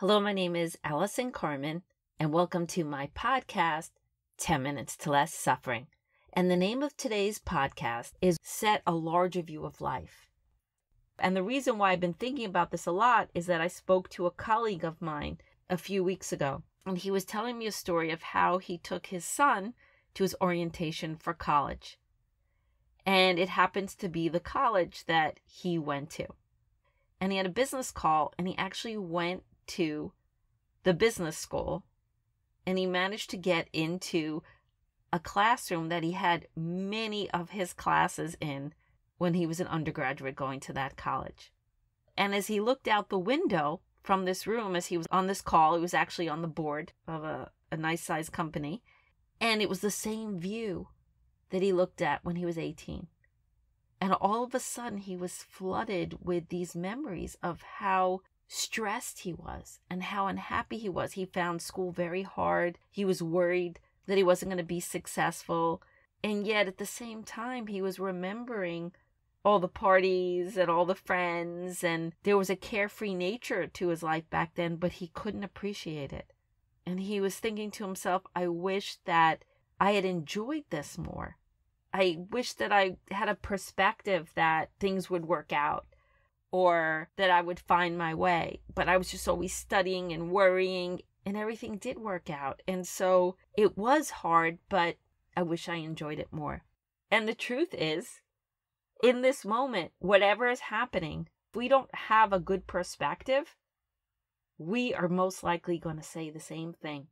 Hello, my name is Allison Carmen, and welcome to my podcast, 10 Minutes to Less Suffering. And the name of today's podcast is Set a Larger View of Life. And the reason why I've been thinking about this a lot is that I spoke to a colleague of mine a few weeks ago, and he was telling me a story of how he took his son to his orientation for college. And it happens to be the college that he went to. And he had a business call, and he actually went to the business school, and he managed to get into a classroom that he had many of his classes in when he was an undergraduate going to that college. And as he looked out the window from this room, as he was on this call, he was actually on the board of a nice sized company, and it was the same view that he looked at when he was 18. And all of a sudden, he was flooded with these memories of how stressed he was and how unhappy he was. He found school very hard. He was worried that he wasn't going to be successful. And yet at the same time, he was remembering all the parties and all the friends. And there was a carefree nature to his life back then, but he couldn't appreciate it. And he was thinking to himself, I wish that I had enjoyed this more. I wish that I had a perspective that things would work out or that I would find my way. But I was just always studying and worrying, and everything did work out. And so it was hard, but I wish I enjoyed it more. And the truth is, in this moment, whatever is happening, if we don't have a good perspective, we are most likely going to say the same thing.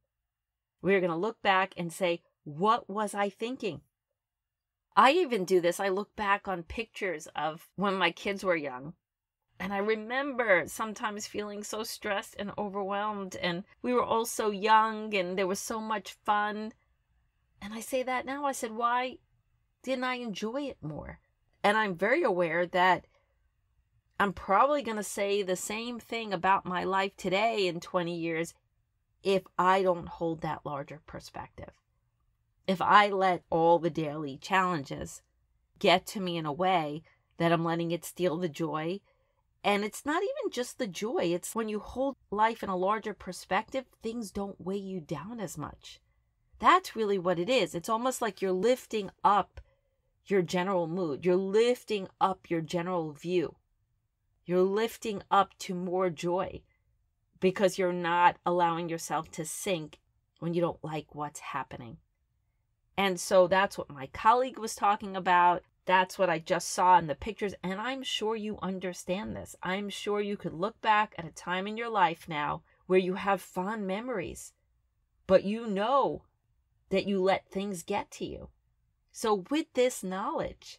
We're going to look back and say, what was I thinking? I even do this. I look back on pictures of when my kids were young. And I remember sometimes feeling so stressed and overwhelmed. And we were all so young and there was so much fun. And I say that now. I said, why didn't I enjoy it more? And I'm very aware that I'm probably going to say the same thing about my life today in 20 years if I don't hold that larger perspective. If I let all the daily challenges get to me in a way that I'm letting it steal the joy. And it's not even just the joy. It's when you hold life in a larger perspective, things don't weigh you down as much. That's really what it is. It's almost like you're lifting up your general mood. You're lifting up your general view. You're lifting up to more joy because you're not allowing yourself to sink when you don't like what's happening. And so that's what my colleague was talking about. That's what I just saw in the pictures. And I'm sure you understand this. I'm sure you could look back at a time in your life now where you have fond memories, but you know that you let things get to you. So with this knowledge,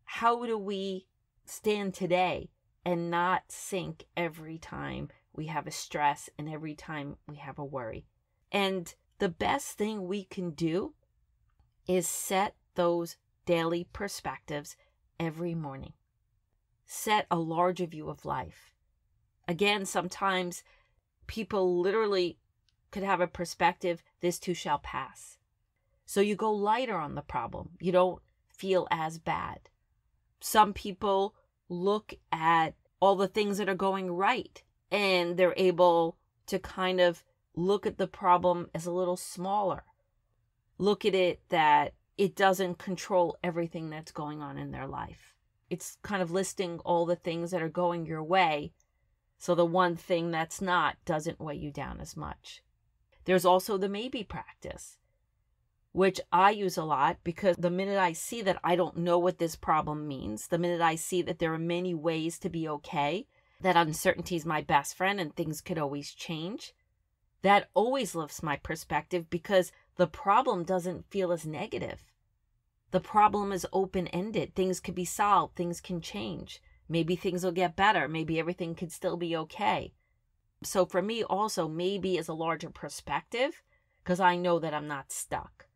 how do we stand today and not sink every time we have a stress and every time we have a worry? And the best thing we can do is set those daily perspectives every morning. Set a larger view of life. Again, sometimes people literally could have a perspective, this too shall pass. So you go lighter on the problem. You don't feel as bad. Some people look at all the things that are going right, and they're able to kind of look at the problem as a little smaller. Look at it that it doesn't control everything that's going on in their life. It's kind of listing all the things that are going your way, so the one thing that's not doesn't weigh you down as much. There's also the maybe practice, which I use a lot because the minute I see that I don't know what this problem means, the minute I see that there are many ways to be okay, that uncertainty is my best friend and things could always change, that always lifts my perspective because the problem doesn't feel as negative. The problem is open-ended. Things could be solved. Things can change. Maybe things will get better. Maybe everything could still be okay. So for me also, maybe is a larger perspective because I know that I'm not stuck.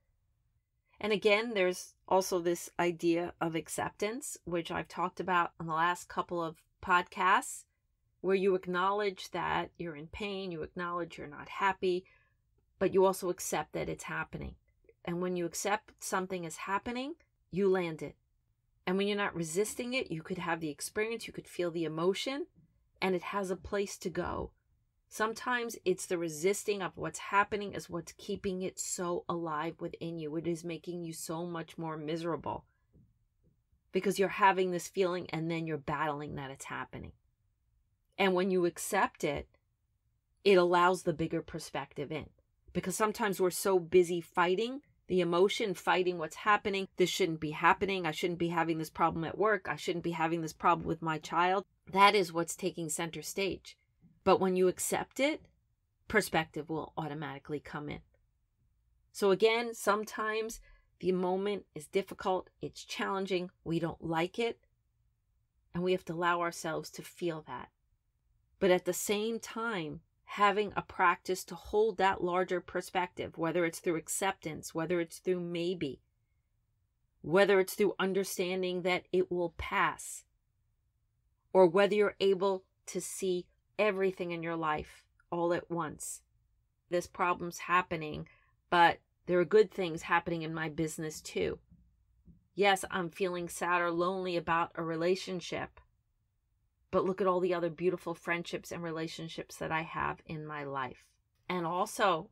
And again, there's also this idea of acceptance, which I've talked about on the last couple of podcasts, where you acknowledge that you're in pain, you acknowledge you're not happy, but you also accept that it's happening. And when you accept something is happening, you land it. And when you're not resisting it, you could have the experience, you could feel the emotion, and it has a place to go. Sometimes it's the resisting of what's happening is what's keeping it so alive within you. It is making you so much more miserable because you're having this feeling and then you're battling that it's happening. And when you accept it, it allows the bigger perspective in. Because sometimes we're so busy fighting the emotion, fighting what's happening. This shouldn't be happening. I shouldn't be having this problem at work. I shouldn't be having this problem with my child. That is what's taking center stage. But when you accept it, perspective will automatically come in. So again, sometimes the moment is difficult. It's challenging. We don't like it. And we have to allow ourselves to feel that. But at the same time, having a practice to hold that larger perspective, whether it's through acceptance, whether it's through maybe, whether it's through understanding that it will pass, or whether you're able to see everything in your life all at once. This problem's happening, but there are good things happening in my business too. Yes, I'm feeling sad or lonely about a relationship, but look at all the other beautiful friendships and relationships that I have in my life. And also,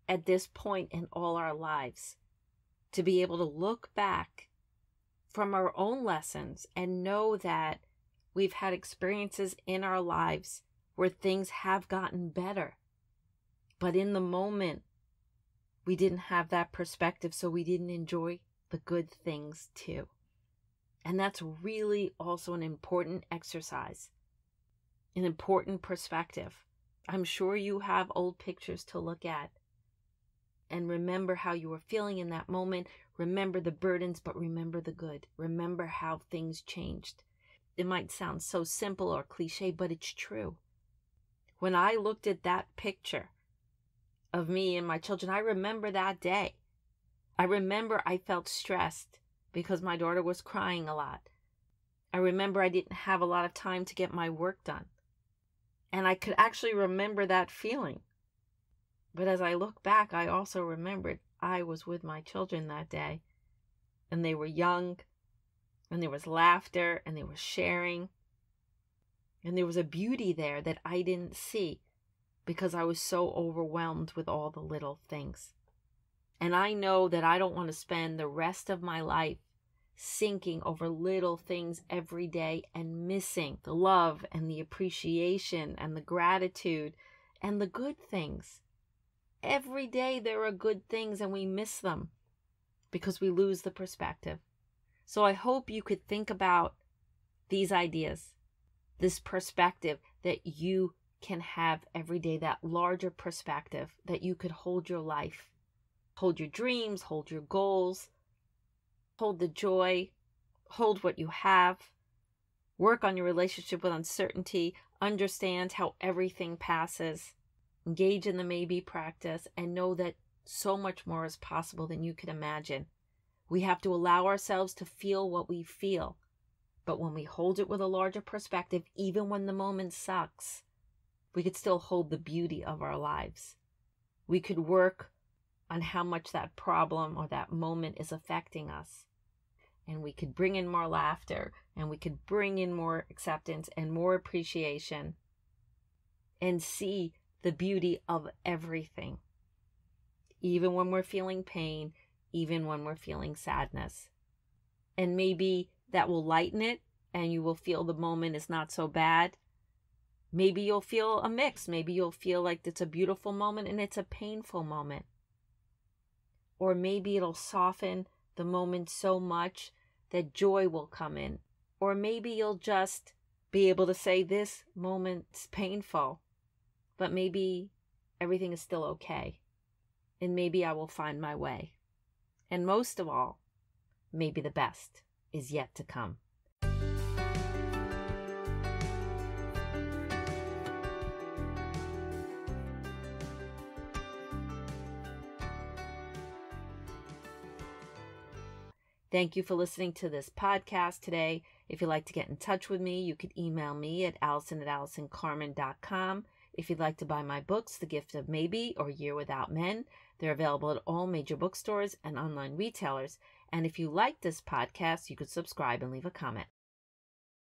at this point in all our lives, to be able to look back from our own lessons and know that we've had experiences in our lives where things have gotten better. But in the moment, we didn't have that perspective, so we didn't enjoy the good things too. And that's really also an important exercise, an important perspective. I'm sure you have old pictures to look at and remember how you were feeling in that moment. Remember the burdens, but remember the good. Remember how things changed. It might sound so simple or cliche, but it's true. When I looked at that picture of me and my children, I remember that day. I remember I felt stressed because my daughter was crying a lot. I remember I didn't have a lot of time to get my work done. And I could actually remember that feeling. But as I look back, I also remembered I was with my children that day. And they were young. And there was laughter. And there was sharing. And there was a beauty there that I didn't see because I was so overwhelmed with all the little things. And I know that I don't want to spend the rest of my life sinking over little things every day and missing the love and the appreciation and the gratitude and the good things. Every day there are good things and we miss them because we lose the perspective. So I hope you could think about these ideas, this perspective that you can have every day, that larger perspective that you could hold your life. Hold your dreams, hold your goals, hold the joy, hold what you have, work on your relationship with uncertainty, understand how everything passes, engage in the maybe practice, and know that so much more is possible than you could imagine. We have to allow ourselves to feel what we feel, but when we hold it with a larger perspective, even when the moment sucks, we could still hold the beauty of our lives. We could work on how much that problem or that moment is affecting us. And we could bring in more laughter, and we could bring in more acceptance and more appreciation and see the beauty of everything. Even when we're feeling pain, even when we're feeling sadness. And maybe that will lighten it and you will feel the moment is not so bad. Maybe you'll feel a mix. Maybe you'll feel like it's a beautiful moment and it's a painful moment. Or maybe it'll soften the moment so much that joy will come in. Or maybe you'll just be able to say this moment's painful, but maybe everything is still okay. And maybe I will find my way. And most of all, maybe the best is yet to come. Thank you for listening to this podcast today. If you'd like to get in touch with me, you could email me at allison@allisoncarmen.com. If you'd like to buy my books, The Gift of Maybe or Year Without Men, they're available at all major bookstores and online retailers. And if you like this podcast, you could subscribe and leave a comment.